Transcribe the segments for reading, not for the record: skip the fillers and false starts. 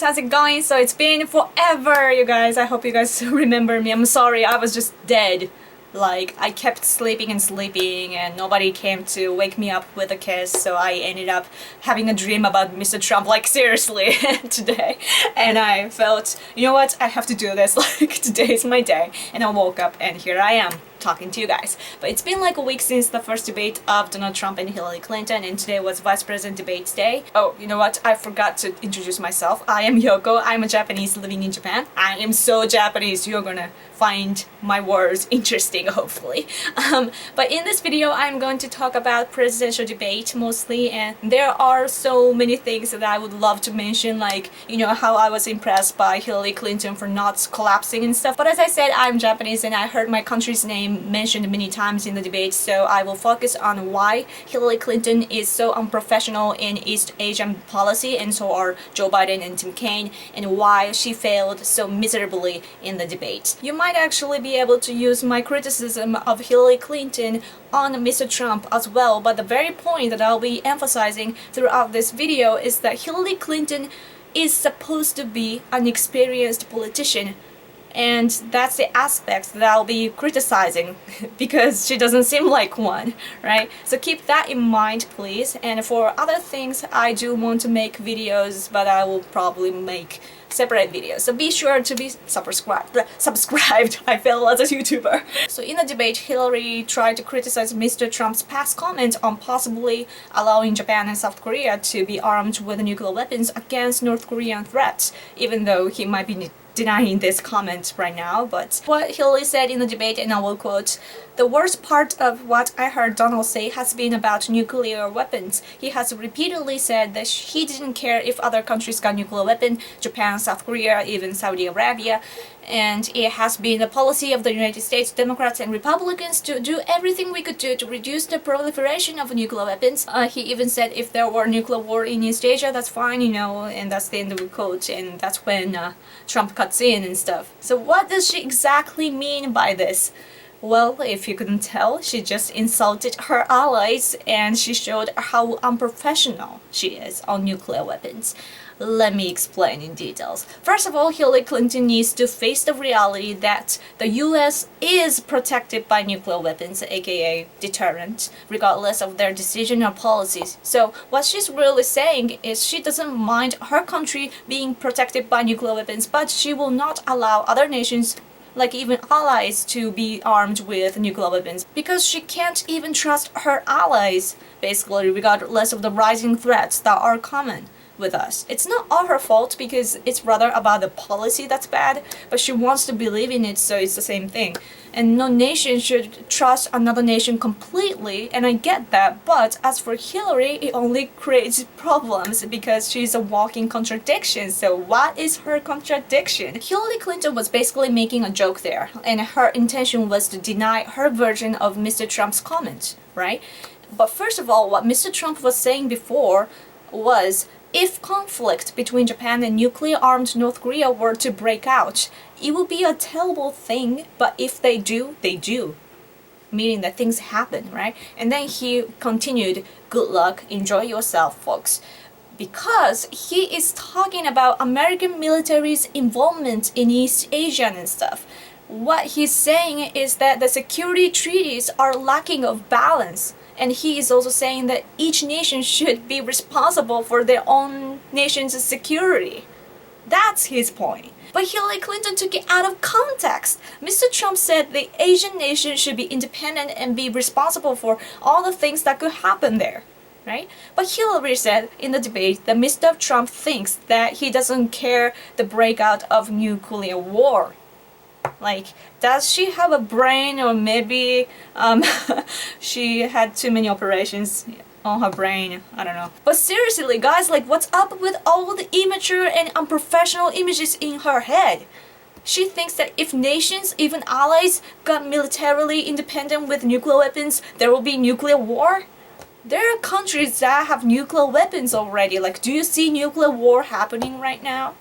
guys, how's it going? So it's been forever, you guys. I hope you guys remember me. I'm sorry, I was just dead. Like, I kept sleeping and nobody came to wake me up with a kiss, so I ended up having a dream about Mr. Trump, like seriously, today. And I felt, you know what, I have to do this, like today is my day. And I woke up and here I am, talking to you guys. But it's been like a week since the first debate of Donald Trump and Hillary Clinton, and today was Vice President Debates Day. Oh, you know what? I forgot to introduce myself. I am Yoko. I'm a Japanese living in Japan. I am so Japanese. You're gonna find my words interesting, hopefully. But in this video, I'm going to talk about presidential debate mostly, and there are so many things that I would love to mention, like, you know, how I was impressed by Hillary Clinton for not collapsing and stuff. But as I said, I'm Japanese and I heard my country's name mentioned many times in the debate, so I will focus on why Hillary Clinton is so unprofessional in East Asian policy, and so are Joe Biden and Tim Kaine, and why she failed so miserably in the debate. You might actually be able to use my criticism of Hillary Clinton on Mr. Trump as well, but the very point that I'll be emphasizing throughout this video is that Hillary Clinton is supposed to be an experienced politician. And that's the aspect that I'll be criticizing because she doesn't seem like one, right? So keep that in mind, please. And for other things, I do want to make videos, but I will probably make separate videos. So be sure to be subscribed. I fail as a YouTuber. So in the debate, Hillary tried to criticize Mr. Trump's past comment on possibly allowing Japan and South Korea to be armed with nuclear weapons against North Korean threats, even though he might be denying this comment right now. But what Hillary said in the debate, and I will quote, "The worst part of what I heard Donald say has been about nuclear weapons. He has repeatedly said that he didn't care if other countries got nuclear weapons, Japan, South Korea, even Saudi Arabia. And it has been the policy of the United States Democrats and Republicans to do everything we could do to reduce the proliferation of nuclear weapons." He even said if there were nuclear war in East Asia, that's fine, you know, and that's the end of the quote. And that's when Trump cuts in and stuff. So what does she exactly mean by this? Well, if you couldn't tell, she just insulted her allies and she showed how unprofessional she is on nuclear weapons. Let me explain in details. First of all, Hillary Clinton needs to face the reality that the US is protected by nuclear weapons, aka deterrent, regardless of their decision or policies. So what she's really saying is she doesn't mind her country being protected by nuclear weapons, but she will not allow other nations, like even allies, to be armed with nuclear weapons because she can't even trust her allies, basically, regardless of the rising threats that are common with us. It's not all her fault because it's rather about the policy that's bad, but she wants to believe in it, so it's the same thing. And no nation should trust another nation completely, and I get that, but as for Hillary, it only creates problems because she's a walking contradiction. So what is her contradiction? Hillary Clinton was basically making a joke there, and her intention was to deny her version of Mr. Trump's comment, right? But first of all, what Mr. Trump was saying before was, if conflict between Japan and nuclear-armed North Korea were to break out, it would be a terrible thing, but if they do, they do. Meaning that things happen, right? And then he continued, good luck, enjoy yourself, folks. Because he is talking about American military's involvement in East Asia and stuff. What he's saying is that the security treaties are lacking of balance. And he is also saying that each nation should be responsible for their own nation's security. That's his point. But Hillary Clinton took it out of context. Mr. Trump said the Asian nation should be independent and be responsible for all the things that could happen there, right? But Hillary said in the debate that Mr. Trump thinks that he doesn't care the breakout of nuclear war. Like, does she have a brain, or maybe she had too many operations on her brain? I don't know. But seriously, guys, like, what's up with all the immature and unprofessional images in her head? She thinks that if nations, even allies, got militarily independent with nuclear weapons, there will be nuclear war? There are countries that have nuclear weapons already. Like, do you see nuclear war happening right now?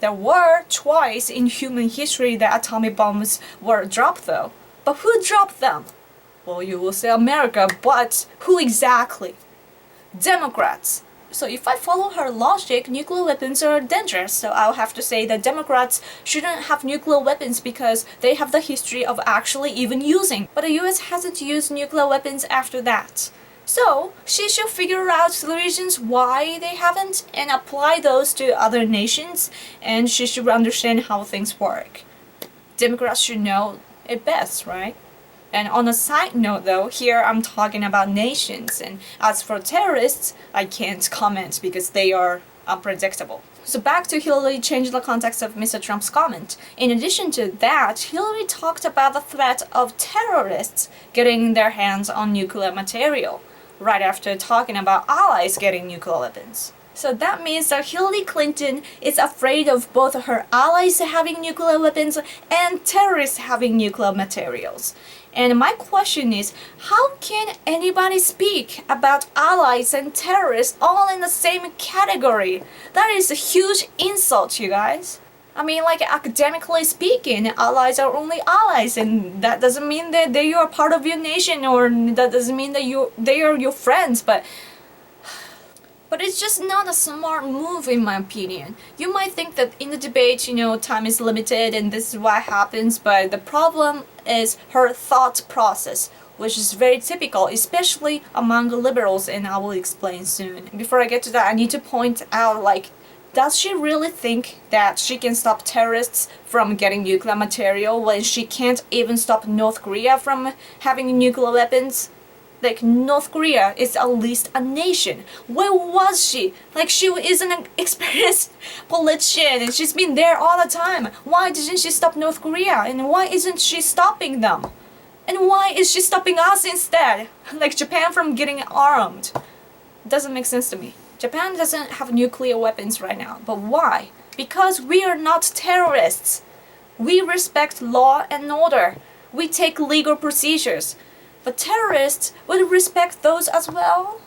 There were twice in human history that atomic bombs were dropped, though. But who dropped them? Well, you will say America, but who exactly? Democrats. So if I follow her logic, nuclear weapons are dangerous. So I'll have to say that Democrats shouldn't have nuclear weapons because they have the history of actually even using. But the US hasn't used nuclear weapons after that. So she should figure out the reasons why they haven't and apply those to other nations, and she should understand how things work. Democrats should know it best, right? And on a side note though, here I'm talking about nations, and as for terrorists, I can't comment because they are unpredictable. So back to Hillary changed the context of Mr. Trump's comment. In addition to that, Hillary talked about the threat of terrorists getting their hands on nuclear material, right after talking about allies getting nuclear weapons. So that means that Hillary Clinton is afraid of both her allies having nuclear weapons and terrorists having nuclear materials. And my question is, how can anybody speak about allies and terrorists all in the same category? That is a huge insult, you guys. I mean, like, academically speaking, allies are only allies, and that doesn't mean that they are part of your nation, or that doesn't mean that they are your friends, but it's just not a smart move in my opinion. You might think that in the debate, time is limited and this is what happens, but the problem is her thought process, which is very typical, especially among liberals, and I will explain soon. Before I get to that, I need to point out, does she really think that she can stop terrorists from getting nuclear material when she can't even stop North Korea from having nuclear weapons? North Korea is at least a nation. Where was she? She is an experienced politician and she's been there all the time. Why didn't she stop North Korea? And why isn't she stopping them? And why is she stopping us instead? Japan from getting armed. Doesn't make sense to me. Japan doesn't have nuclear weapons right now. But why? Because we are not terrorists. We respect law and order. We take legal procedures. But terrorists would respect those as well?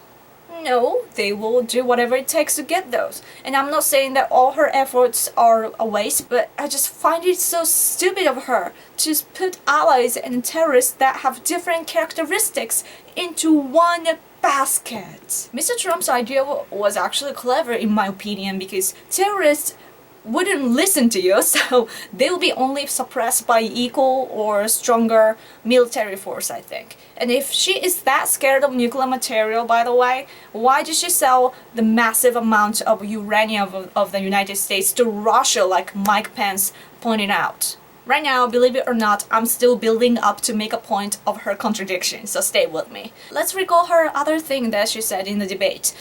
No, they will do whatever it takes to get those. And I'm not saying that all her efforts are a waste, but I just find it so stupid of her to put allies and terrorists that have different characteristics into one basket. Mr. Trump's idea was actually clever in my opinion, because terrorists wouldn't listen to you, so they will be only suppressed by equal or stronger military force, I think. And if she is that scared of nuclear material, by the way, why did she sell the massive amount of uranium of the United States to Russia, like Mike Pence pointed out? Right now, believe it or not, I'm still building up to make a point of her contradiction, so stay with me. Let's recall her other thing that she said in the debate,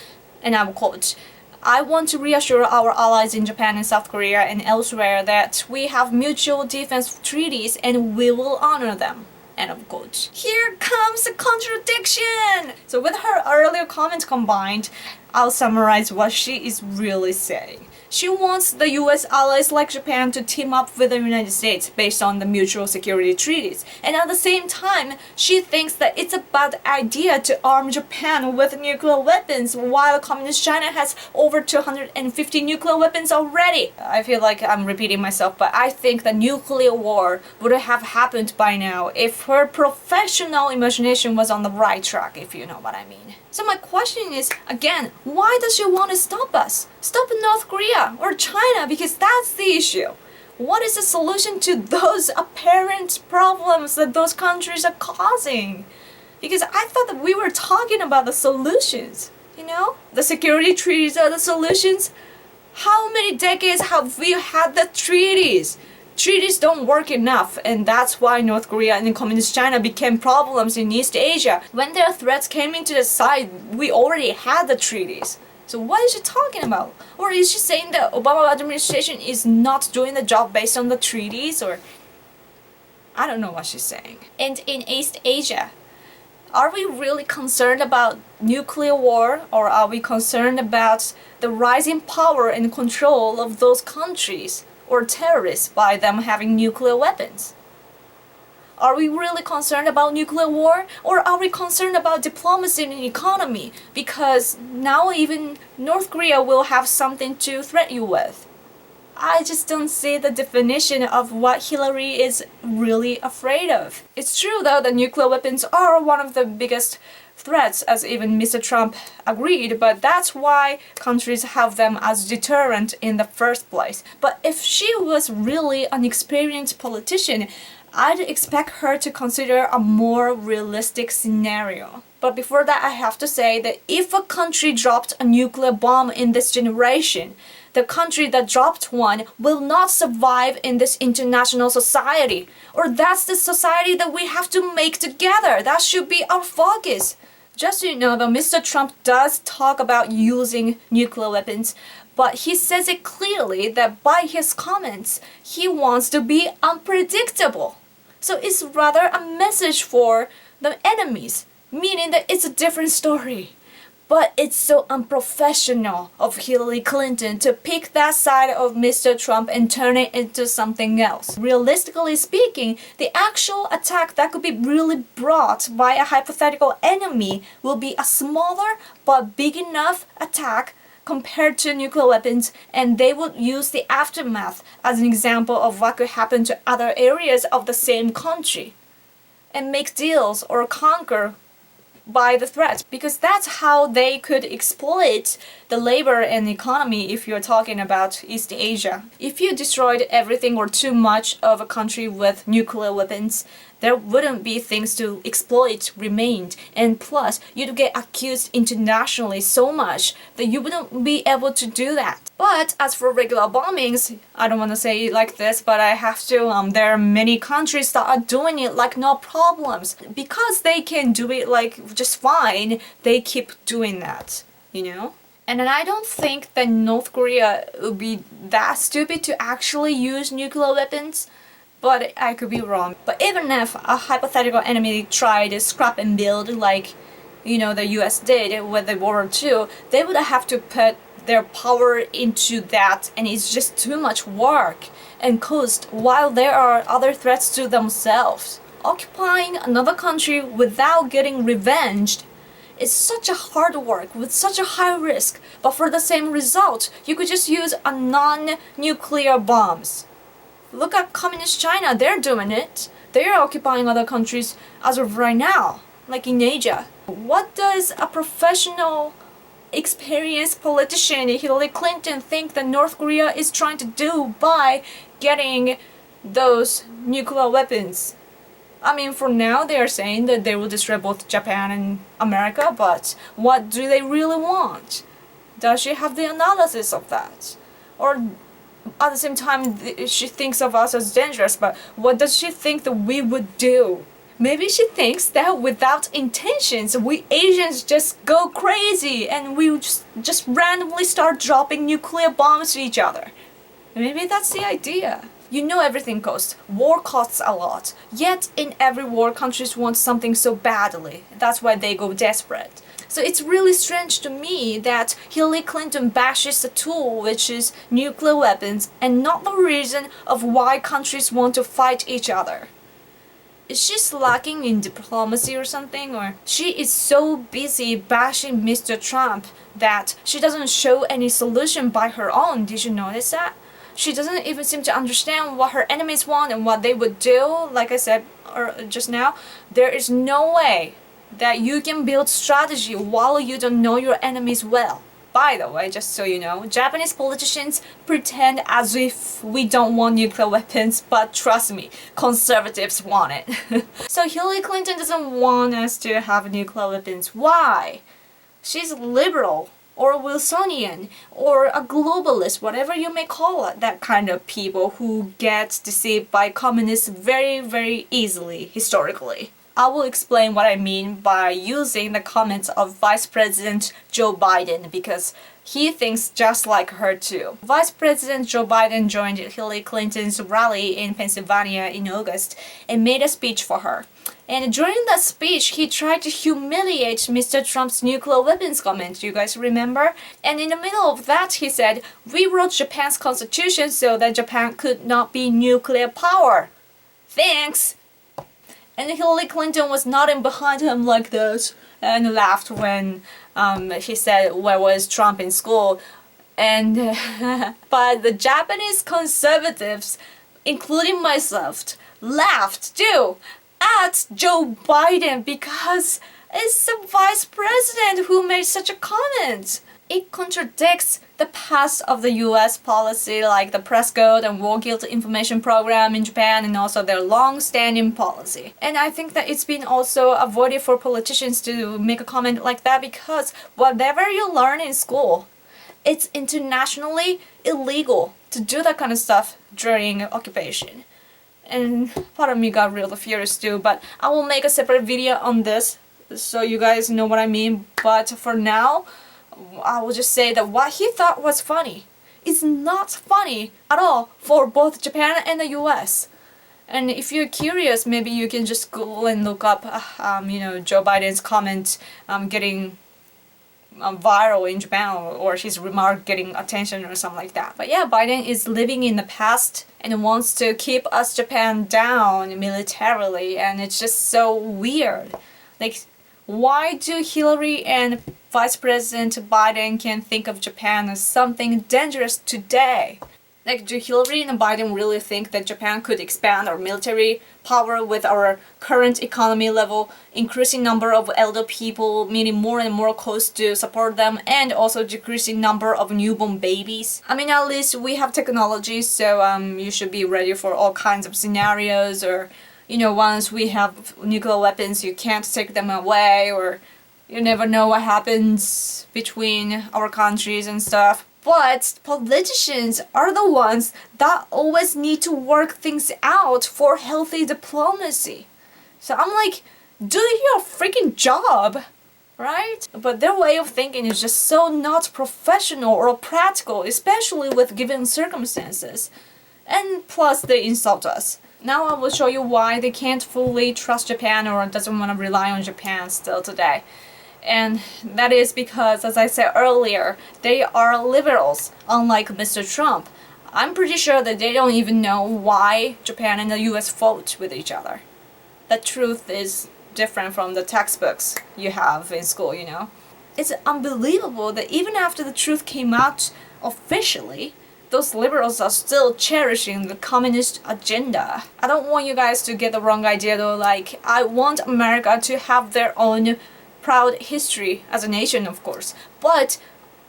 and I will quote, "I want to reassure our allies in Japan and South Korea and elsewhere that we have mutual defense treaties and we will honor them." End of quote. Here comes the contradiction! So with her earlier comments combined, I'll summarize what she is really saying. She wants the US allies like Japan to team up with the United States based on the mutual security treaties. And at the same time, she thinks that it's a bad idea to arm Japan with nuclear weapons while Communist China has over 250 nuclear weapons already. I feel like I'm repeating myself, but I think the nuclear war would have happened by now if her professional imagination was on the right track, if you know what I mean. So my question is, again, why does she want to stop us? Stop North Korea or China, because that's the issue. What is the solution to those apparent problems that those countries are causing? Because I thought that we were talking about the solutions, The security treaties are the solutions. How many decades have we had the treaties? Treaties don't work enough, and that's why North Korea and Communist China became problems in East Asia. When their threats came into the side, we already had the treaties. So what is she talking about? Or is she saying that Obama administration is not doing the job based on the treaties? Or I don't know what she's saying. And in East Asia, are we really concerned about nuclear war, or are we concerned about the rising power and control of those countries or terrorists by them having nuclear weapons? Are we really concerned about nuclear war, or are we concerned about diplomacy and economy? Because now even North Korea will have something to threaten you with. I just don't see the definition of what Hillary is really afraid of. It's true though that nuclear weapons are one of the biggest threats, as even Mr. Trump agreed, but that's why countries have them as deterrent in the first place. But if she was really an experienced politician, I'd expect her to consider a more realistic scenario. But before that, I have to say that if a country dropped a nuclear bomb in this generation, the country that dropped one will not survive in this international society. Or that's the society that we have to make together. That should be our focus. Just so you know though, Mr. Trump does talk about using nuclear weapons, but he says it clearly that by his comments, he wants to be unpredictable. So it's rather a message for the enemies, meaning that it's a different story. But it's so unprofessional of Hillary Clinton to pick that side of Mr. Trump and turn it into something else. Realistically speaking, the actual attack that could be really brought by a hypothetical enemy will be a smaller but big enough attack compared to nuclear weapons, and they would use the aftermath as an example of what could happen to other areas of the same country and make deals or conquer by the threat, because that's how they could exploit the labor and economy if you're talking about East Asia. If you destroyed everything or too much of a country with nuclear weapons, there wouldn't be things to exploit remained, and plus you'd get accused internationally so much that you wouldn't be able to do that. But as for regular bombings, I don't want to say it like this, but I have to, there are many countries that are doing it like no problems. Because they can do it like just fine, they keep doing that, you know? And then I don't think that North Korea would be that stupid to actually use nuclear weapons. But I could be wrong. But even if a hypothetical enemy tried to scrap and build like, you know, the US did with the World War II, they would have to put their power into that, and it's just too much work and cost while there are other threats to themselves. Occupying another country without getting revenged is such a hard work with such a high risk, but for the same result, you could just use a non-nuclear bombs. Look at communist China, they're doing it. They're occupying other countries as of right now, like in Asia. What does a professional, experienced politician, Hillary Clinton, think that North Korea is trying to do by getting those nuclear weapons? I mean, for now they are saying that they will destroy both Japan and America, but what do they really want? Does she have the analysis of that? Or at the same time, she thinks of us as dangerous, but what does she think that we would do? Maybe she thinks that without intentions, we Asians just go crazy and we just randomly start dropping nuclear bombs to each other. Maybe that's the idea. You know everything costs. War costs a lot. Yet in every war, countries want something so badly. That's why they go desperate. So it's really strange to me that Hillary Clinton bashes the tool, which is nuclear weapons, and not the reason of why countries want to fight each other. Is she lacking in diplomacy or something? Or she is so busy bashing Mr. Trump that she doesn't show any solution by her own. Did you notice that? She doesn't even seem to understand what her enemies want and what they would do. Like I said just now, there is no way that you can build strategy while you don't know your enemies well. By the way, just so you know, Japanese politicians pretend as if we don't want nuclear weapons, but trust me, conservatives want it. So Hillary Clinton doesn't want us to have nuclear weapons. Why? She's liberal, or Wilsonian, or a globalist, whatever you may call it, that kind of people who get deceived by communists very, very easily, historically. I will explain what I mean by using the comments of Vice President Joe Biden, because he thinks just like her too. Vice President Joe Biden joined Hillary Clinton's rally in Pennsylvania in August and made a speech for her. And during that speech, he tried to humiliate Mr. Trump's nuclear weapons comment, you guys remember? And in the middle of that, he said, "We wrote Japan's constitution so that Japan could not be nuclear power. Thanks!" And Hillary Clinton was nodding behind him like this and laughed when he said, "Where was Trump in school?" And but the Japanese conservatives, including myself, laughed too at Joe Biden because it's the vice president who made such a comment. It contradicts the past of the US policy, like the press code and war guilt information program in Japan, and also their long-standing policy. And I think that it's been also avoided for politicians to make a comment like that because whatever you learn in school, it's internationally illegal to do that kind of stuff during occupation. And part of me got real furious too, but I will make a separate video on this so you guys know what I mean. But for now, I will just say that what he thought was funny is not funny at all for both Japan and the US. And if you're curious, maybe you can just Google and look up, Joe Biden's comment getting viral in Japan, or his remark getting attention or something like that. But yeah, Biden is living in the past and wants to keep us Japan down militarily, and it's just so weird. Like, why do Hillary and Vice President Biden can think of Japan as something dangerous today? Like, do Hillary and Biden really think that Japan could expand our military power with our current economy level, increasing number of elder people, meaning more and more costs to support them, and also decreasing number of newborn babies? I mean, at least we have technology, so you should be ready for all kinds of scenarios, or once we have nuclear weapons, you can't take them away, or you never know what happens between our countries and stuff. But politicians are the ones that always need to work things out for healthy diplomacy. So I'm like, do your freaking job, right? But their way of thinking is just so not professional or practical, especially with given circumstances. And plus they insult us. Now I will show you why they can't fully trust Japan or doesn't want to rely on Japan still today. And that is because, as I said earlier, they are liberals, unlike Mr. Trump. I'm pretty sure that they don't even know why Japan and the US fought with each other. The truth is different from the textbooks you have in school, It's unbelievable that even after the truth came out officially, those liberals are still cherishing the communist agenda. I don't want you guys to get the wrong idea though, like, I want America to have their own proud history as a nation, of course, but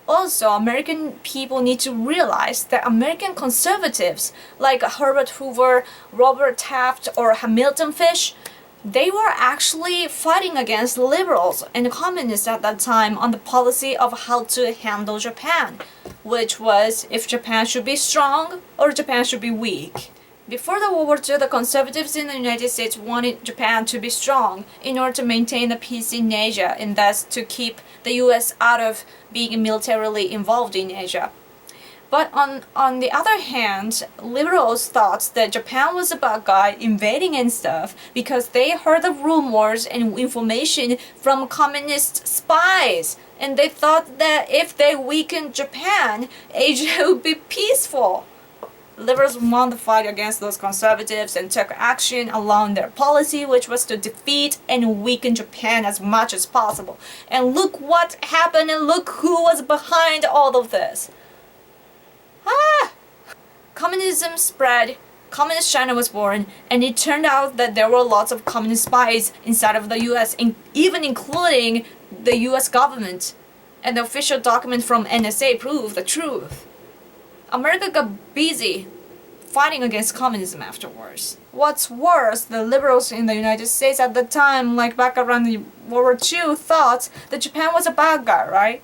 also American people need to realize that American conservatives like Herbert Hoover, Robert Taft, or Hamilton Fish, they were actually fighting against liberals and communists at that time on the policy of how to handle Japan, which was if Japan should be strong or Japan should be weak. Before the World War II, the conservatives in the United States wanted Japan to be strong in order to maintain the peace in Asia and thus to keep the US out of being militarily involved in Asia. But on the other hand, liberals thought that Japan was a bad guy invading and stuff because they heard the rumors and information from communist spies. And they thought that if they weakened Japan, Asia would be peaceful. Liberals won the fight against those conservatives and took action along their policy, which was to defeat and weaken Japan as much as possible. And look what happened, and look who was behind all of this. Communism spread, Communist China was born, and it turned out that there were lots of communist spies inside of the US, even including the US government. And the official document from NSA proved the truth. America got busy fighting against communism afterwards. What's worse, the liberals in the United States at the time, like back around the World War II, thought that Japan was a bad guy, right?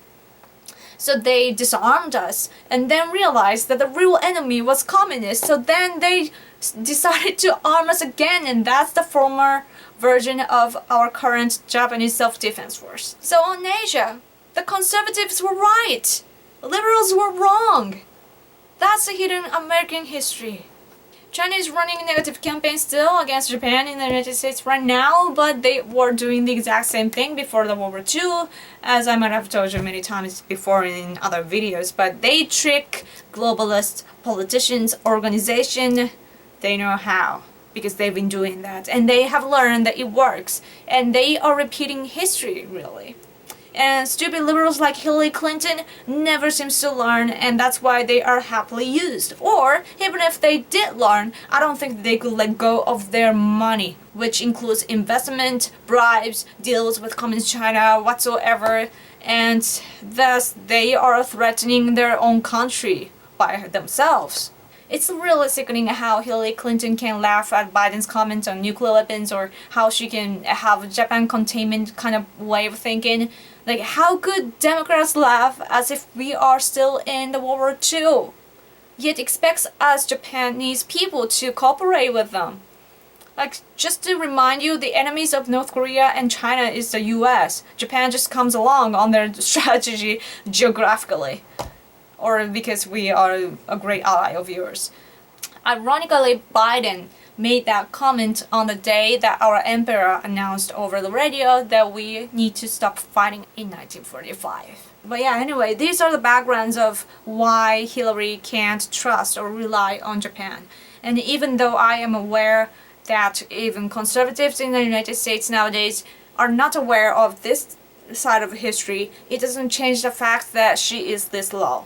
So they disarmed us and then realized that the real enemy was communist. So then they decided to arm us again, and that's the former version of our current Japanese self-defense force. So on Asia, the conservatives were right. Liberals were wrong. That's a hidden American history. China is running a negative campaign still against Japan in the United States right now, but they were doing the exact same thing before the World War II, as I might have told you many times before in other videos. But they trick globalist politicians, organization, they know how, because they've been doing that, and they have learned that it works, and they are repeating history, really. And stupid liberals like Hillary Clinton never seems to learn, and that's why they are happily used. Or, even if they did learn, I don't think they could let go of their money, which includes investment, bribes, deals with Communist China, whatsoever, and thus they are threatening their own country by themselves. It's really sickening how Hillary Clinton can laugh at Biden's comments on nuclear weapons, or how she can have a Japan containment kind of way of thinking. Like, how could Democrats laugh as if we are still in the World War II, yet expects us Japanese people to cooperate with them? Like, just to remind you, the enemies of North Korea and China is the US. Japan just comes along on their strategy geographically, or because we are a great ally of yours. Ironically, Biden made that comment on the day that our emperor announced over the radio that we need to stop fighting in 1945. But yeah, anyway, these are the backgrounds of why Hillary can't trust or rely on Japan. And even though I am aware that even conservatives in the United States nowadays are not aware of this side of history, it doesn't change the fact that she is this low.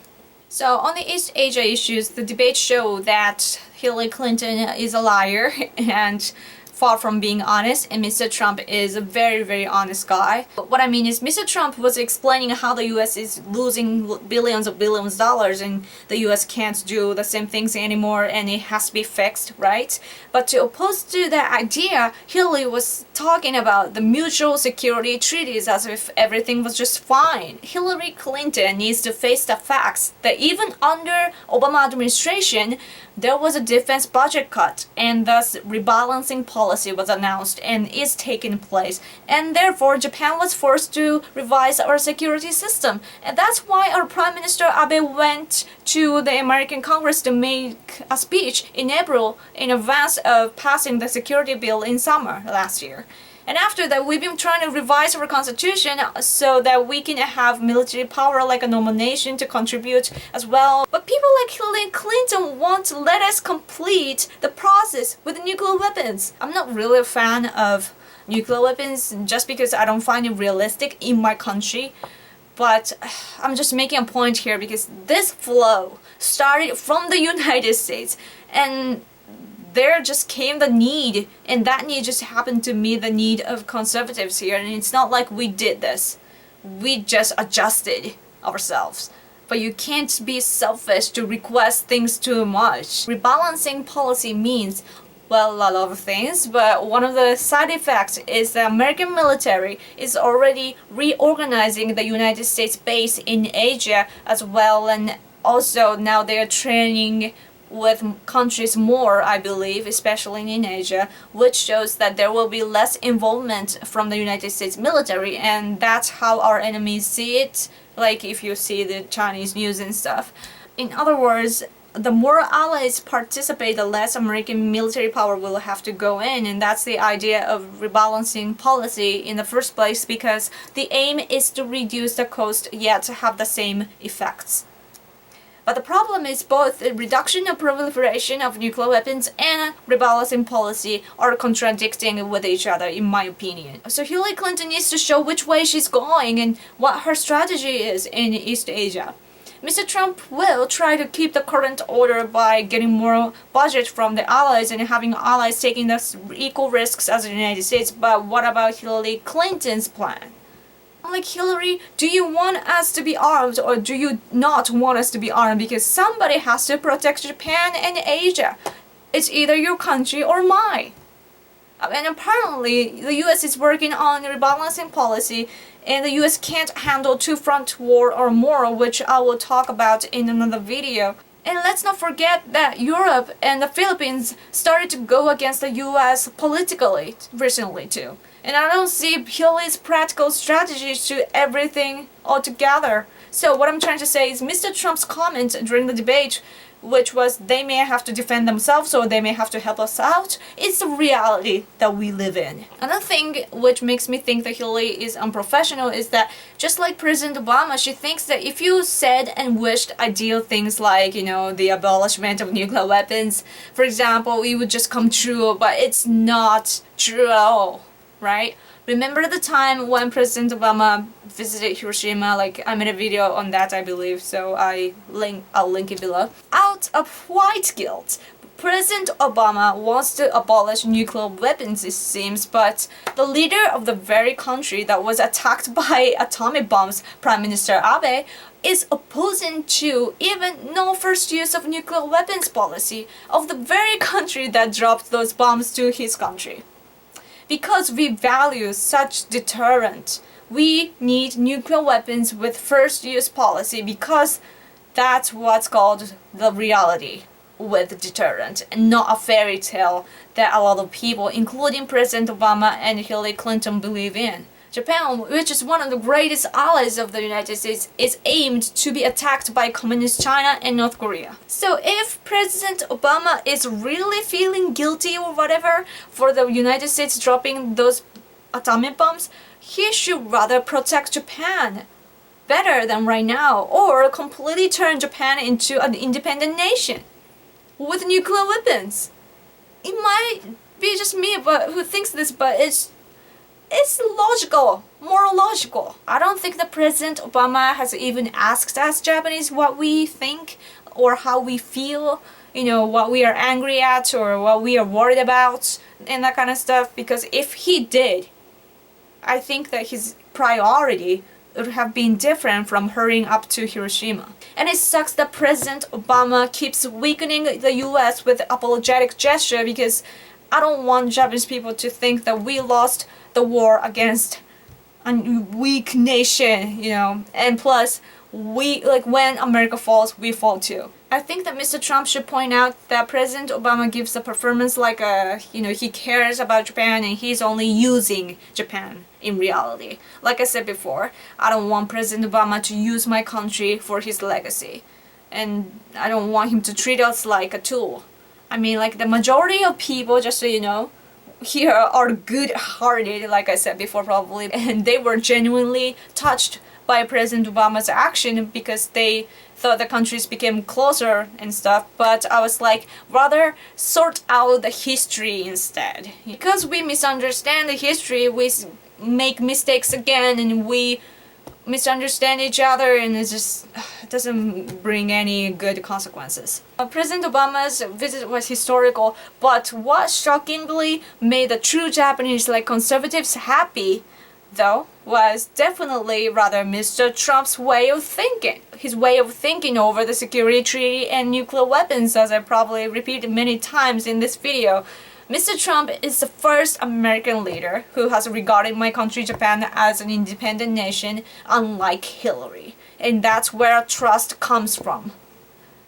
So on the East Asia issues, the debates show that Hillary Clinton is a liar and far from being honest, and Mr. Trump is a very honest guy. But what I mean is, Mr. Trump was explaining how the US is losing billions of dollars and the US can't do the same things anymore and it has to be fixed, right? But to oppose to that idea, Hillary was talking about the mutual security treaties as if everything was just fine. Hillary Clinton needs to face the facts that even under Obama administration, there was a defense budget cut, and thus rebalancing policy was announced and is taking place, and therefore Japan was forced to revise our security system. And that's why our Prime Minister Abe went to the American Congress to make a speech in April in advance of passing the security bill in summer last year. And after that, we've been trying to revise our constitution so that we can have military power like a normal nation to contribute as well. But people like Hillary Clinton won't let us complete the process with nuclear weapons. I'm not really a fan of nuclear weapons just because I don't find it realistic in my country. But I'm just making a point here because this flow started from the United States, and there just came the need, and that need just happened to meet the need of conservatives here. And it's not like we did this, we just adjusted ourselves. But you can't be selfish to request things too much. Rebalancing policy means, well, a lot of things, but one of the side effects is the American military is already reorganizing the United States base in Asia as well, and also now they are training with countries more, I believe, especially in Asia, which shows that there will be less involvement from the United States military, and that's how our enemies see it, like if you see the Chinese news and stuff. In other words, the more allies participate, the less American military power will have to go in, and that's the idea of rebalancing policy in the first place, because the aim is to reduce the cost yet to have the same effects. But the problem is both the reduction of proliferation of nuclear weapons and rebalancing policy are contradicting with each other, in my opinion. So Hillary Clinton needs to show which way she's going and what her strategy is in East Asia. Mr. Trump will try to keep the current order by getting more budget from the allies and having allies taking the equal risks as the United States. But what about Hillary Clinton's plan? Like, Hillary, do you want us to be armed or do you not want us to be armed? Because somebody has to protect Japan and Asia. It's either your country or mine. And apparently the US is working on rebalancing policy, and the US can't handle two-front war or more, which I will talk about in another video. And let's not forget that Europe and the Philippines started to go against the US politically recently too. And I don't see Hillary's practical strategies to everything altogether. So what I'm trying to say is Mr. Trump's comment during the debate, which was they may have to defend themselves or they may have to help us out, it's the reality that we live in. Another thing which makes me think that Hillary is unprofessional is that, just like President Obama, she thinks that if you said and wished ideal things like, the abolishment of nuclear weapons, for example, it would just come true, but it's not true at all, right? Remember the time when President Obama visited Hiroshima. Like, I made a video on that, I believe, so I'll link it below. Out of white guilt, President Obama wants to abolish nuclear weapons, it seems, but the leader of the very country that was attacked by atomic bombs, Prime Minister Abe, is opposing to even no first use of nuclear weapons policy of the very country that dropped those bombs to his country. Because we value such deterrent, we need nuclear weapons with first use policy because that's what's called the reality with deterrent, and not a fairy tale that a lot of people, including President Obama and Hillary Clinton, believe in. Japan, which is one of the greatest allies of the United States, is aimed to be attacked by Communist China and North Korea. So if President Obama is really feeling guilty or whatever for the United States dropping those atomic bombs, he should rather protect Japan better than right now, or completely turn Japan into an independent nation with nuclear weapons. It might be just me who thinks this, but it's logical, more logical. I don't think that President Obama has even asked us Japanese what we think or how we feel, you know, what we are angry at or what we are worried about and that kind of stuff, because if he did, I think that his priority would have been different from hurrying up to Hiroshima. And it sucks that President Obama keeps weakening the US with apologetic gesture, because I don't want Japanese people to think that we lost the war against a weak nation, you know, and plus when America falls, we fall too. I think that Mr. Trump should point out that President Obama gives a performance like he cares about Japan and he's only using Japan in reality. Like I said before, I don't want President Obama to use my country for his legacy. And I don't want him to treat us like a tool. I mean, like, the majority of people, just so you know, here are good-hearted, like I said before probably, and they were genuinely touched by President Obama's action because they thought the countries became closer and stuff. But I was like, rather sort out the history instead. Because we misunderstand the history, we make mistakes again and we misunderstand each other, and it just doesn't bring any good consequences. President Obama's visit was historical, but what shockingly made the true Japanese, like conservatives, happy though was definitely rather Mr. Trump's way of thinking. His way of thinking over the security treaty and nuclear weapons, as I probably repeated many times in this video. Mr. Trump is the first American leader who has regarded my country, Japan, as an independent nation, unlike Hillary. And that's where trust comes from.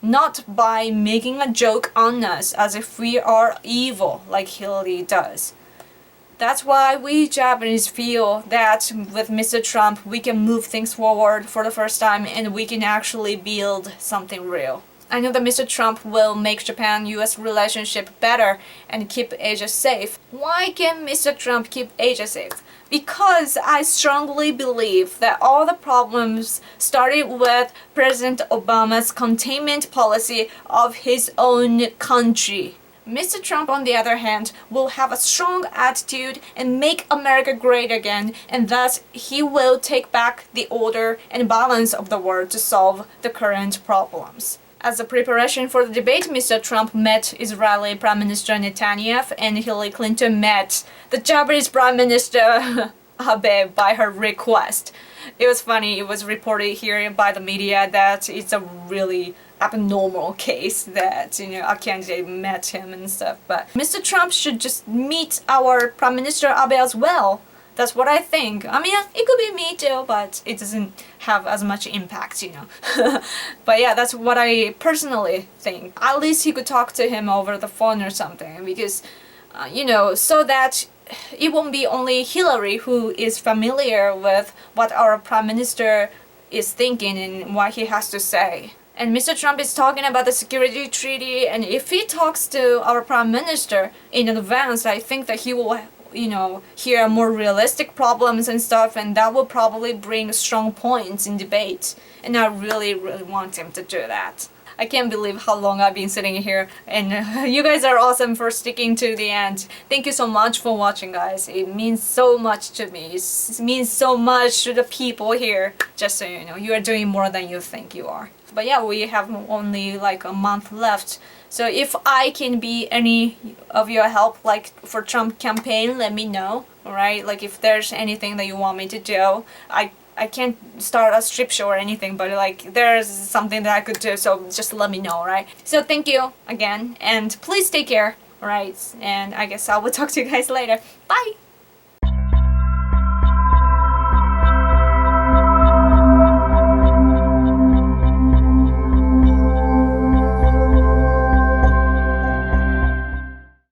Not by making a joke on us as if we are evil, like Hillary does. That's why we Japanese feel that with Mr. Trump we can move things forward for the first time and we can actually build something real. I know that Mr. Trump will make Japan-US relationship better and keep Asia safe. Why can Mr. Trump keep Asia safe? Because I strongly believe that all the problems started with President Obama's containment policy of his own country. Mr. Trump, on the other hand, will have a strong attitude and make America great again, and thus he will take back the order and balance of the world to solve the current problems. As a preparation for the debate, Mr. Trump met Israeli Prime Minister Netanyahu and Hillary Clinton met the Japanese Prime Minister Abe by her request. It was funny, it was reported here by the media that it's a really abnormal case that, a candidate met him and stuff. But Mr. Trump should just meet our Prime Minister Abe as well. That's what I think. I mean, it could be me too, but it doesn't have as much impact, But yeah, that's what I personally think. At least he could talk to him over the phone or something, because, so that it won't be only Hillary who is familiar with what our Prime Minister is thinking and what he has to say. And Mr. Trump is talking about the security treaty, and if he talks to our Prime Minister in advance, I think that he will hear more realistic problems and stuff, and that will probably bring strong points in debate. And I really, really want him to do that. I can't believe how long I've been sitting here, and you guys are awesome for sticking to the end. Thank you so much for watching, guys. It means so much to me. It means so much to the people here. Just so you know, you are doing more than you think you are. But yeah, we have only like a month left. So if I can be any of your help, like for Trump campaign, let me know. Alright, like if there's anything that you want me to do, I can't start a strip show or anything, but like there's something that I could do, so just let me know, right? So thank you again, and please take care, alright? And I guess I will talk to you guys later. Bye!